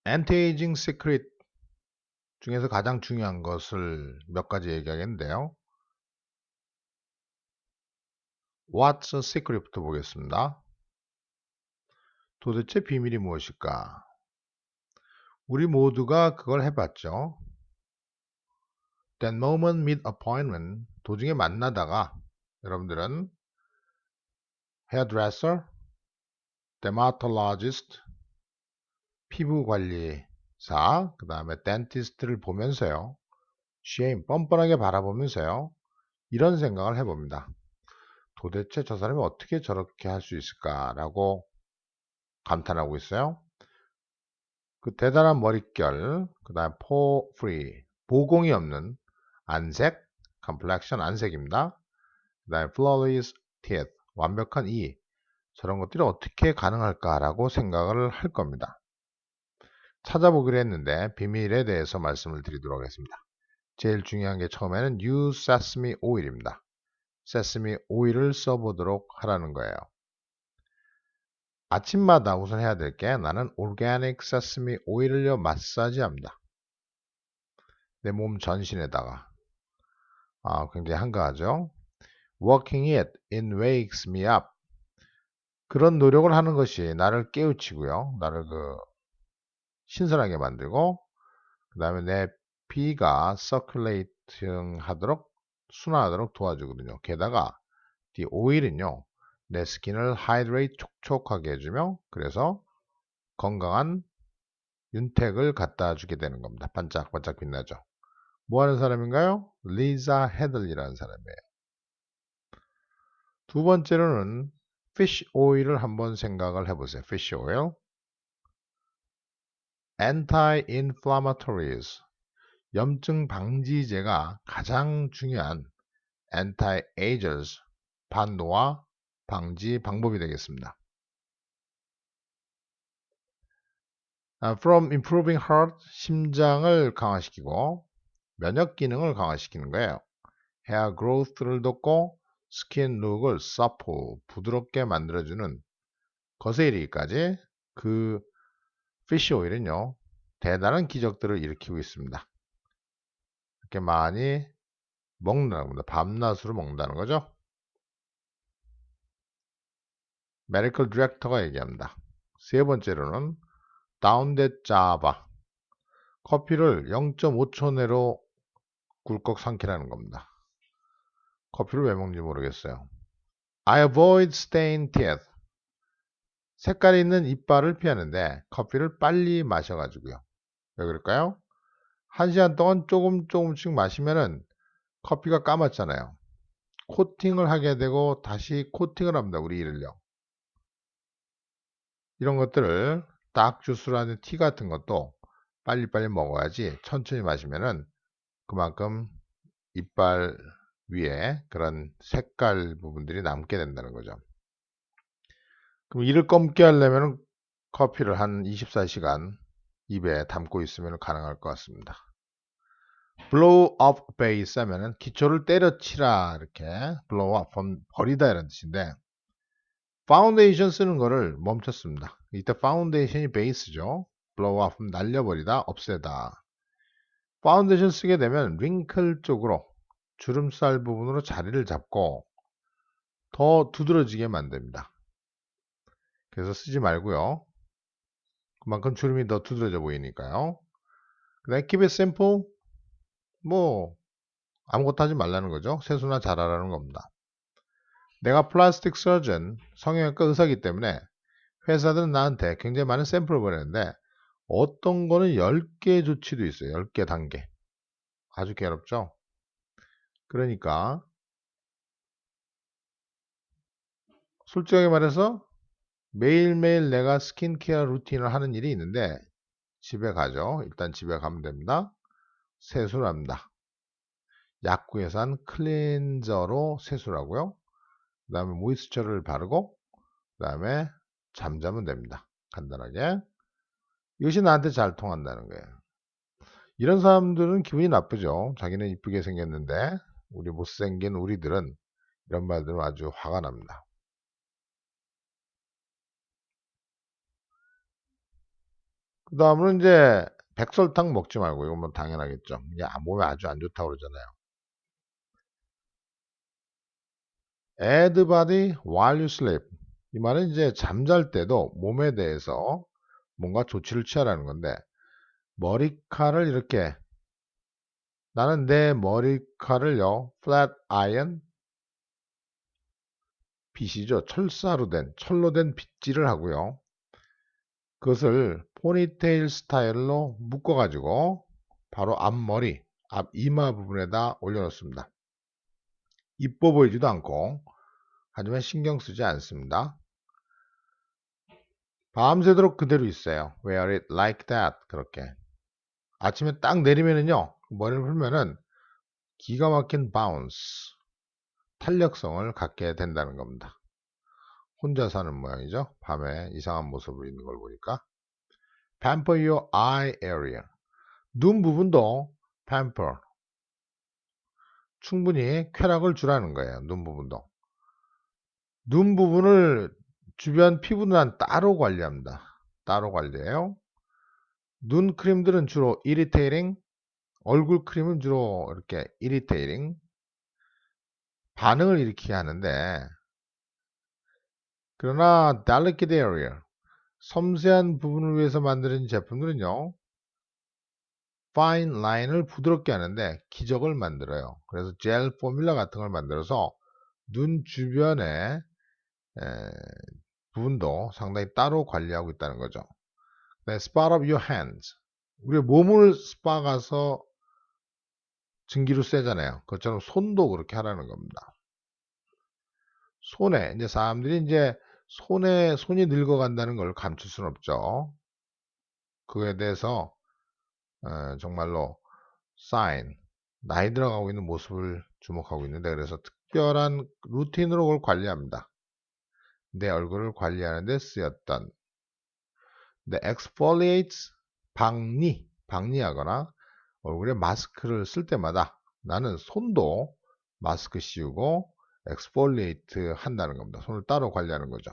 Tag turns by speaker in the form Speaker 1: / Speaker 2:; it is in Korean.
Speaker 1: Anti-aging secret 중에서 가장 중요한 것을 몇 가지 얘기하겠는데요. What's a secret부터 보겠습니다. 도대체 비밀이 무엇일까? 우리 모두가 그걸 해봤죠. That moment meet appointment, 도중에 만나다가 여러분들은 hairdresser, dermatologist, 피부관리사, 그 다음에 dentist를 보면서요. shame, 뻔뻔하게 바라보면서요. 이런 생각을 해봅니다. 도대체 저 사람이 어떻게 저렇게 할 수 있을까라고 감탄하고 있어요. 그 대단한 머릿결, 그 다음 pore free, 보공이 없는 안색, complexion 안색입니다. 그 다음에 flawless teeth, 완벽한 이, 저런 것들이 어떻게 가능할까라고 생각을 할 겁니다. 찾아보기로 했는데 비밀에 대해서 말씀을 드리도록 하겠습니다. 제일 중요한 게 처음에는 use sesame oil입니다. 세스미 오일을 써보도록 하라는 거예요. 아침마다 우선 해야 될 게 나는 organic sesame 오일을요 마사지합니다. 내 몸 전신에다가 굉장히 한가하죠. Working it in wakes me up. 그런 노력을 하는 것이 나를 깨우치고요. 나를 신선하게 만들고 그 다음에 내 피가 circulating 하도록 순환하도록 도와주거든요. 게다가 이 오일은요. 내 스킨을 하이드레이트 촉촉하게 해주며 그래서 건강한 윤택을 갖다 주게 되는 겁니다. 반짝반짝 빛나죠. 뭐 하는 사람인가요? 리자 헤들리라는 사람이에요. 두 번째로는 fish oil을 한번 생각을 해보세요. fish oil. anti-inflammatories. 염증 방지제가 가장 중요한 anti-agers. 반노화 방지 방법이 되겠습니다. From improving heart, 심장을 강화시키고 면역 기능을 강화시키는 거예요. hair growth를 돕고 skin look을 supple, 부드럽게 만들어주는 것에 이르기까지 그 fish oil은요 대단한 기적들을 일으키고 있습니다. 이렇게 많이 먹는다는 겁니다. 밤낮으로 먹는다는 거죠. medical director가 얘기합니다. 세 번째로는 down that java. 커피를 0.5초 내로 굴꺽 삼키라는 겁니다. 커피를 왜 먹는지 모르겠어요. I avoid stained teeth. 색깔이 있는 이빨을 피하는데 커피를 빨리 마셔가지고요. 왜 그럴까요? 1시간 동안 조금씩 마시면은 커피가 까맣잖아요. 코팅을 하게 되고 다시 코팅을 합니다. 우리 이를요. 이런 것들을 딱 주스라는 티 같은 것도 빨리빨리 먹어야지 천천히 마시면은 그만큼 이빨 위에 그런 색깔 부분들이 남게 된다는 거죠. 그럼 이를 검게 하려면 커피를 한 24시간 입에 담고 있으면 가능할 것 같습니다. blow up base 하면은 기초를 때려치라 이렇게 blow up 버리다 이런 뜻인데 파운데이션 쓰는 거를 멈췄습니다. 이때 파운데이션이 베이스죠. blow up 날려버리다 없애다. 파운데이션 쓰게 되면 링클 쪽으로 주름살 부분으로 자리를 잡고 더 두드러지게 만듭니다. 그래서 쓰지 말고요. 그만큼 주름이 더 두드러져 보이니까요. 그 다음에 keep it simple. 뭐 아무것도 하지 말라는 거죠. 세수나 잘하라는 겁니다. 내가 플라스틱 서전, 성형외과 의사이기 때문에 회사들은 나한테 굉장히 많은 샘플을 보내는데 어떤 거는 10개 조치도 있어요. 10개 단계. 아주 괴롭죠. 그러니까 솔직하게 말해서 매일매일 내가 스킨케어 루틴을 하는 일이 있는데 집에 가죠. 일단 집에 가면 됩니다. 세수를 합니다. 약국에서 한 클렌저로 세수를 하고요. 그 다음에 모이스처를 바르고 그 다음에 잠자면 됩니다. 간단하게. 이것이 나한테 잘 통한다는 거예요. 이런 사람들은 기분이 나쁘죠. 자기는 이쁘게 생겼는데 우리 못생긴 우리들은 이런 말들은 아주 화가 납니다. 그 다음은 이제 백설탕 먹지 말고, 이건 뭐 당연하겠죠. 이게 몸에 아주 안 좋다고 그러잖아요. add body while you sleep. 이 말은 이제 잠잘 때도 몸에 대해서 뭔가 조치를 취하라는 건데, 머리카락을 이렇게, 나는 내 머리카락을요, flat iron, 빗이죠. 철로 된 빗질을 하고요. 그것을 포니테일 스타일로 묶어가지고 바로 앞머리, 앞 이마 부분에다 올려놓습니다. 이뻐 보이지도 않고, 하지만 신경 쓰지 않습니다. 밤새도록 그대로 있어요. Wear it like that. 그렇게. 아침에 딱 내리면은요, 머리를 풀면은 기가 막힌 바운스, 탄력성을 갖게 된다는 겁니다. 혼자 사는 모양이죠. 밤에 이상한 모습으로 있는 걸 보니까. Pamper your eye area. 눈 부분도 pamper. 충분히 쾌락을 주라는 거예요. 눈 부분도. 눈 부분을 주변 피부는 따로 관리합니다. 따로 관리해요. 눈 크림들은 주로 irritating, 얼굴 크림은 주로 이렇게 irritating, 반응을 일으키게 하는데, 그러나 delicate area, 섬세한 부분을 위해서 만드는 제품들은요, fine line을 부드럽게 하는데 기적을 만들어요. 그래서 젤 포뮬러 같은 걸 만들어서 눈 주변에 부분도 상당히 따로 관리하고 있다는 거죠. 네, spot of your hands. 우리 몸을 스파 가서 증기로 쐬잖아요. 그것처럼 손도 그렇게 하라는 겁니다. 손에 이제 사람들이 이제 손이 늙어간다는 걸 감출 수는 없죠. 그에 대해서 정말로 사인, 나이 들어가고 있는 모습을 주목하고 있는데, 그래서 특별한 루틴으로 그걸 관리합니다. 내 얼굴을 관리하는 데 쓰였던. 근데 exfoliates, 방리하거나 얼굴에 마스크를 쓸 때마다 나는 손도 마스크 씌우고 exfoliate 한다는 겁니다. 손을 따로 관리하는 거죠.